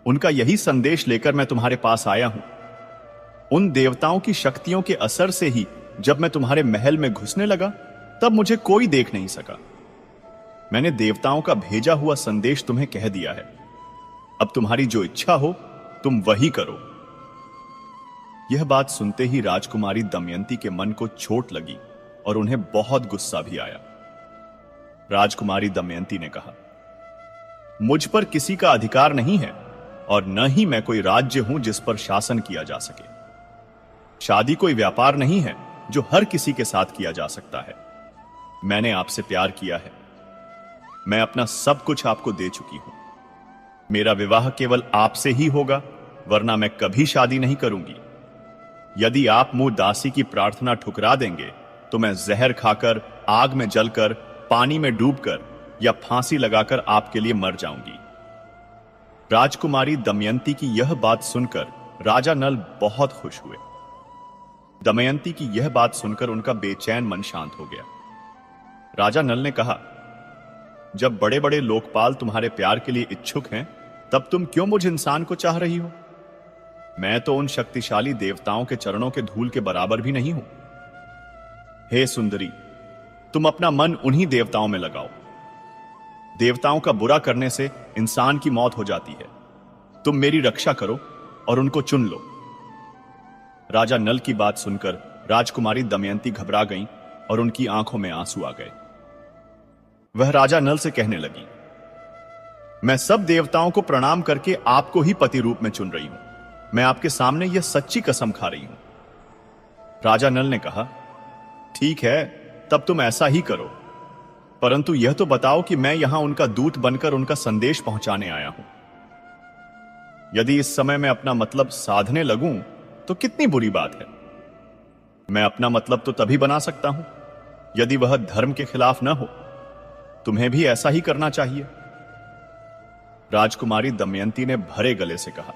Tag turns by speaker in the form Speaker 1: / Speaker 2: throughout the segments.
Speaker 1: उनका यही संदेश लेकर मैं तुम्हारे पास आया हूं। उन देवताओं की शक्तियों के असर से ही जब मैं तुम्हारे महल में घुसने लगा तब मुझे कोई देख नहीं सका। मैंने देवताओं का भेजा हुआ संदेश तुम्हें कह दिया है। अब तुम्हारी जो इच्छा हो तुम वही करो। यह बात सुनते ही राजकुमारी दमयंती के मन को चोट लगी और उन्हें बहुत गुस्सा भी आया। राजकुमारी दमयंती ने कहा, मुझ पर किसी का अधिकार नहीं है और न ही मैं कोई राज्य हूं जिस पर शासन किया जा सके। शादी कोई व्यापार नहीं है जो हर किसी के साथ किया जा सकता है। मैंने आपसे प्यार किया है। मैं अपना सब कुछ आपको दे चुकी हूं। मेरा विवाह केवल आपसे ही होगा, वरना मैं कभी शादी नहीं करूंगी। यदि आप मुंह दासी की प्रार्थना ठुकरा देंगे तो मैं जहर खाकर, आग में जलकर, पानी में डूबकर या फांसी लगाकर आपके लिए मर जाऊंगी। राजकुमारी दमयंती की यह बात सुनकर राजा नल बहुत खुश हुए। दमयंती की यह बात सुनकर उनका बेचैन मन शांत हो गया। राजा नल ने कहा, जब बड़े बड़े लोकपाल तुम्हारे प्यार के लिए इच्छुक हैं, तब तुम क्यों मुझ इंसान को चाह रही हो? मैं तो उन शक्तिशाली देवताओं के चरणों के धूल के बराबर भी नहीं हूं। हे सुंदरी, तुम अपना मन उन्हीं देवताओं में लगाओ। देवताओं का बुरा करने से इंसान की मौत हो जाती है। तुम मेरी रक्षा करो और उनको चुन लो। राजा नल की बात सुनकर राजकुमारी दमयंती घबरा गईं और उनकी आंखों में आंसू आ गए। वह राजा नल से कहने लगी, मैं सब देवताओं को प्रणाम करके आपको ही पति रूप में चुन रही हूं। मैं आपके सामने यह सच्ची कसम खा रही हूं। राजा नल ने कहा, ठीक है, तब तुम ऐसा ही करो, परंतु यह तो बताओ कि मैं यहां उनका दूत बनकर उनका संदेश पहुंचाने आया हूं। यदि इस समय मैं अपना मतलब साधने लगूं तो कितनी बुरी बात है। मैं अपना मतलब तो तभी बना सकता हूं यदि वह धर्म के खिलाफ न हो। तुम्हें भी ऐसा ही करना चाहिए। राजकुमारी दमयंती ने भरे गले से कहा,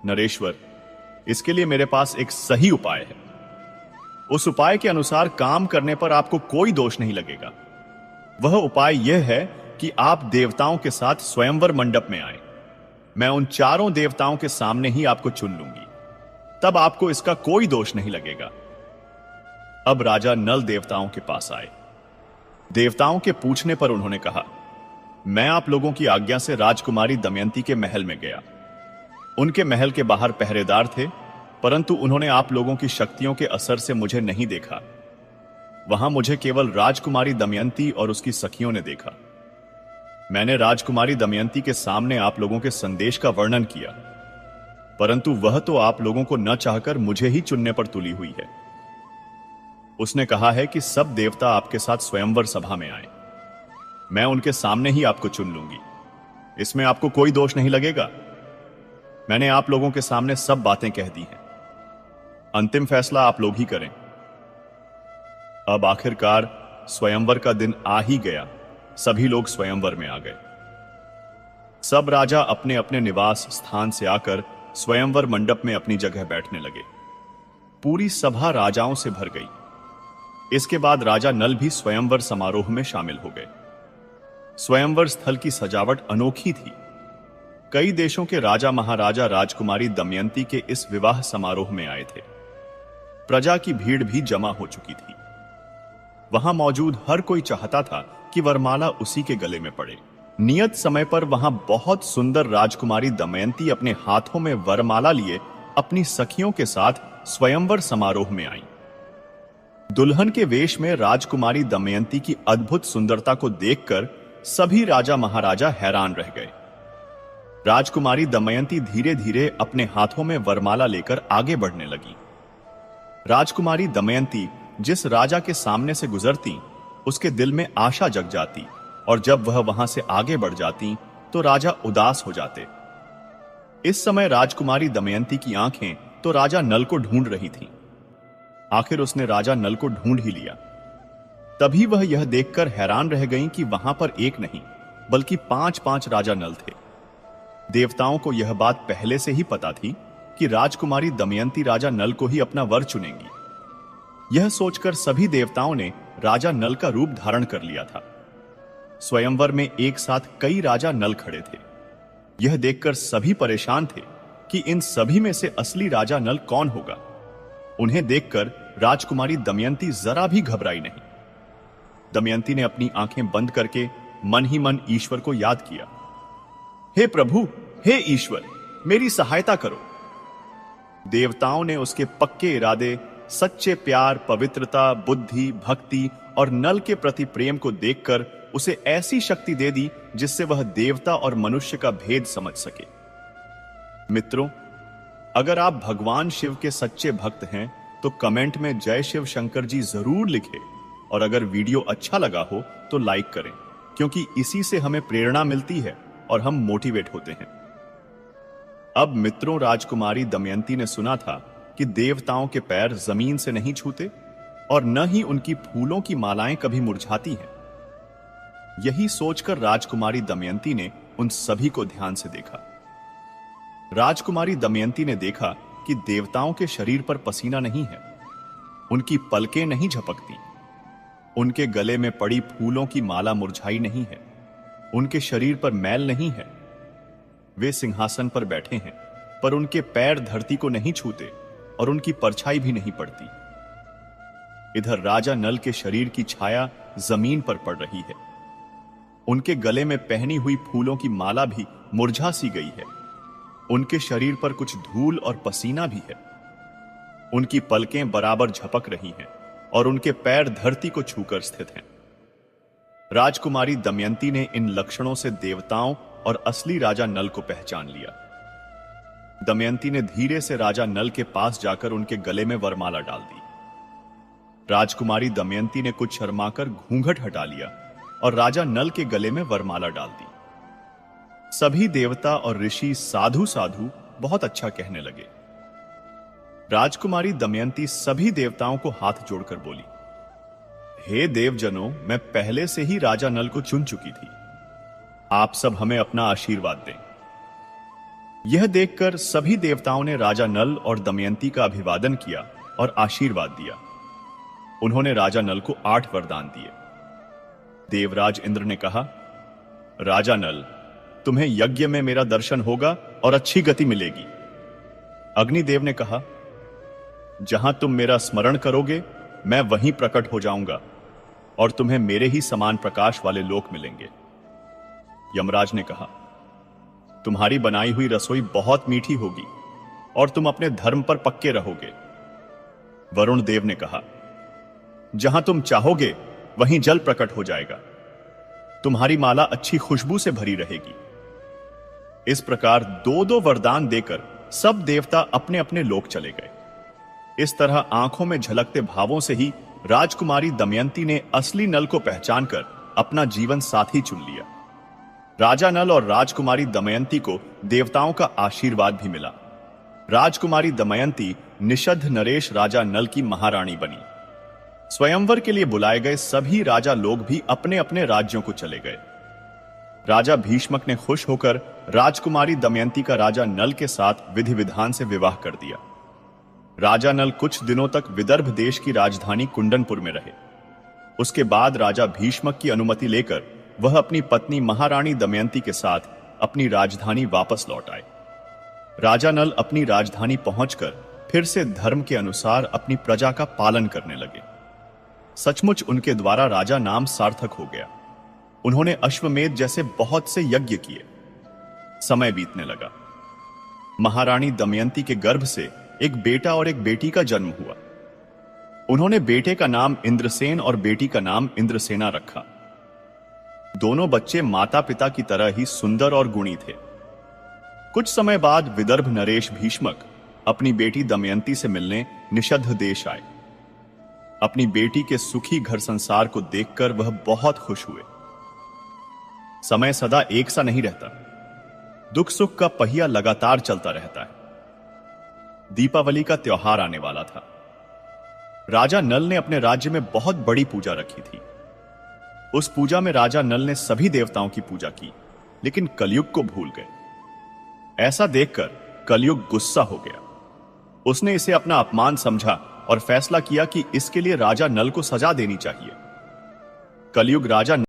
Speaker 1: नरेश्वर, इसके लिए मेरे पास एक सही उपाय है। उस उपाय के अनुसार काम करने पर आपको कोई दोष नहीं लगेगा। वह उपाय यह है कि आप देवताओं के साथ स्वयंवर मंडप में आए। मैं उन चारों देवताओं के सामने ही आपको चुन लूंगी, तब आपको इसका कोई दोष नहीं लगेगा। अब राजा नल देवताओं के पास आए। देवताओं के पूछने पर उन्होंने कहा, मैं आप लोगों की आज्ञा से राजकुमारी दमयंती के महल में गया। उनके महल के बाहर पहरेदार थे, परंतु उन्होंने आप लोगों की शक्तियों के असर से मुझे नहीं देखा। वहां मुझे केवल राजकुमारी दमयंती और उसकी सखियों ने देखा। मैंने राजकुमारी दमयंती के सामने आप लोगों के संदेश का वर्णन किया, परंतु वह तो आप लोगों को न चाहकर मुझे ही चुनने पर तुली हुई है। उसने कहा है कि सब देवता आपके साथ स्वयंवर सभा में आए। मैं उनके सामने ही आपको चुन लूंगी। इसमें आपको कोई दोष नहीं लगेगा। मैंने आप लोगों के सामने सब बातें कह दी हैं। अंतिम फैसला आप लोग ही करें। अब आखिरकार स्वयंवर का दिन आ ही गया। सभी लोग स्वयंवर में आ गए। सब राजा अपने अपने निवास स्थान से आकर स्वयंवर मंडप में अपनी जगह बैठने लगे। पूरी सभा राजाओं से भर गई। इसके बाद राजा नल भी स्वयंवर समारोह में शामिल हो गए। स्वयंवर स्थल की सजावट अनोखी थी। कई देशों के राजा महाराजा राजकुमारी दमयंती के इस विवाह समारोह में आए थे। प्रजा की भीड़ भी जमा हो चुकी थी। वहां मौजूद हर कोई चाहता था कि वरमाला उसी के गले में पड़े। नियत समय पर वहां बहुत सुंदर राजकुमारी दमयंती अपने हाथों में वरमाला लिए अपनी सखियों के साथ स्वयंवर समारोह में आई। दुल्हन के वेश में राजकुमारी दमयंती की अद्भुत सुंदरता को देखकर सभी राजा महाराजा हैरान रह गए। राजकुमारी दमयंती धीरे धीरे अपने हाथों में वरमाला लेकर आगे बढ़ने लगी। राजकुमारी दमयंती जिस राजा के सामने से गुजरती, उसके दिल में आशा जग जाती, और जब वह वहां से आगे बढ़ जाती तो राजा उदास हो जाते। इस समय राजकुमारी दमयंती की आंखें तो राजा नल को ढूंढ रही थीं। आखिर उसने राजा नल को ढूंढ ही लिया। तभी वह यह देखकर हैरान रह गईं कि वहां पर एक नहीं बल्कि 5-5 राजा नल थे। देवताओं को यह बात पहले से ही पता थी कि राजकुमारी दमयंती राजा नल को ही अपना वर चुनेंगी। यह सोचकर सभी देवताओं ने राजा नल का रूप धारण कर लिया था स्वयंवर में एक साथ कई राजा नल खड़े थे। यह देखकर सभी परेशान थे कि इन सभी में से असली राजा नल कौन होगा। उन्हें देखकर राजकुमारी दमयंती जरा भी घबराई नहीं। दमयंती ने अपनी आंखें बंद करके मन ही मन ईश्वर को याद किया। हे प्रभु, हे ईश्वर, मेरी सहायता करो। देवताओं ने उसके पक्के इरादे, सच्चे प्यार, पवित्रता, बुद्धि, भक्ति और नल के प्रति प्रेम को देखकर उसे ऐसी शक्ति दे दी जिससे वह देवता और मनुष्य का भेद समझ सके। मित्रों, अगर आप भगवान शिव के सच्चे भक्त हैं तो कमेंट में जय शिव शंकर जी जरूर लिखें, और अगर वीडियो अच्छा लगा हो तो लाइक करें, क्योंकि इसी से हमें प्रेरणा मिलती है और हम मोटिवेट होते हैं। अब मित्रों, राजकुमारी दमयंती ने सुना था कि देवताओं के पैर जमीन से नहीं छूते और न ही उनकी फूलों की मालाएं कभी मुरझाती हैं। यही सोचकर राजकुमारी दमयंती ने उन सभी को ध्यान से देखा। राजकुमारी दमयंती ने देखा कि देवताओं के शरीर पर पसीना नहीं है, उनकी पलकें नहीं झपकती, उनके गले में पड़ी फूलों की माला मुरझाई नहीं है, उनके शरीर पर मैल नहीं है। वे सिंहासन पर बैठे हैं, पर उनके पैर धरती को नहीं छूते और उनकी परछाई भी नहीं पड़ती। इधर राजा नल के शरीर की छाया जमीन पर पड़ रही है। उनके गले में पहनी हुई फूलों की माला भी मुरझा सी गई है। उनके शरीर पर कुछ धूल और पसीना भी है। उनकी पलकें बराबर झपक रही हैं और उनके पैर धरती को छूकर स्थित हैं। राजकुमारी दमयंती ने इन लक्षणों से देवताओं और असली राजा नल को पहचान लिया। दमयंती ने धीरे से राजा नल के पास जाकर उनके गले में वरमाला डाल दी। राजकुमारी दमयंती ने कुछ शर्माकर घूंघट हटा लिया और राजा नल के गले में वरमाला डाल दी। सभी देवता और ऋषि साधु साधु बहुत अच्छा कहने लगे। राजकुमारी दमयंती सभी देवताओं को हाथ जोड़कर बोली, हे देवजनों, मैं पहले से ही राजा नल को चुन चुकी थी। आप सब हमें अपना आशीर्वाद दें। यह देखकर सभी देवताओं ने राजा नल और दमयंती का अभिवादन किया और आशीर्वाद दिया। उन्होंने राजा नल को 8 वरदान दिए। देवराज इंद्र ने कहा, राजा नल, तुम्हें यज्ञ में मेरा दर्शन होगा और अच्छी गति मिलेगी। अग्निदेव ने कहा, जहां तुम मेरा स्मरण करोगे मैं वहीं प्रकट हो जाऊंगा और तुम्हें मेरे ही समान प्रकाश वाले लोक मिलेंगे। यमराज ने कहा, तुम्हारी बनाई हुई रसोई बहुत मीठी होगी और तुम अपने धर्म पर पक्के रहोगे। वरुण देव ने कहा, जहां तुम चाहोगे वहीं जल प्रकट हो जाएगा। तुम्हारी माला अच्छी खुशबू से भरी रहेगी। इस प्रकार 2-2 वरदान देकर सब देवता अपने अपने लोक चले गए। इस तरह आंखों में झलकते भावों से ही राजकुमारी दमयंती ने असली नल को पहचानकर अपना जीवन साथी चुन लिया। राजा नल और राजकुमारी दमयंती को देवताओं का आशीर्वाद भी मिला। राजकुमारी दमयंती निषद्ध नरेश राजा नल की महारानी बनी। स्वयंवर के लिए बुलाए गए सभी राजा लोग भी अपने अपने राज्यों को चले गए। राजा भीष्मक ने खुश होकर राजकुमारी दमयंती का राजा नल के साथ विधि विधान से विवाह कर दिया। राजा नल कुछ दिनों तक विदर्भ देश की राजधानी कुंडनपुर में रहे। उसके बाद राजा भीष्मक की अनुमति लेकर वह अपनी पत्नी महारानी दमयंती के साथ अपनी राजधानी वापस लौट आए। राजा नल अपनी राजधानी पहुंचकर फिर से धर्म के अनुसार अपनी प्रजा का पालन करने लगे। सचमुच उनके द्वारा राजा नाम सार्थक हो गया। उन्होंने अश्वमेध जैसे बहुत से यज्ञ किए। समय बीतने लगा। महारानी दमयंती के गर्भ से एक बेटा और एक बेटी का जन्म हुआ। उन्होंने बेटे का नाम इंद्रसेन और बेटी का नाम इंद्रसेना रखा। दोनों बच्चे माता पिता की तरह ही सुंदर और गुणी थे। कुछ समय बाद विदर्भ नरेश भीष्मक अपनी बेटी दमयंती से मिलने निषद्ध देश आए। अपनी बेटी के सुखी घर संसार को देखकर वह बहुत खुश हुए। समय सदा एक सा नहीं रहता। दुख सुख का पहिया लगातार चलता रहता है। दीपावली का त्योहार आने वाला था। राजा नल ने अपने राज्य में बहुत बड़ी पूजा रखी थी। उस पूजा में राजा नल ने सभी देवताओं की पूजा की, लेकिन कलयुग को भूल गए। ऐसा देखकर कलयुग गुस्सा हो गया। उसने इसे अपना अपमान समझा और फैसला किया कि इसके लिए राजा नल को सजा देनी चाहिए। कलयुग राजा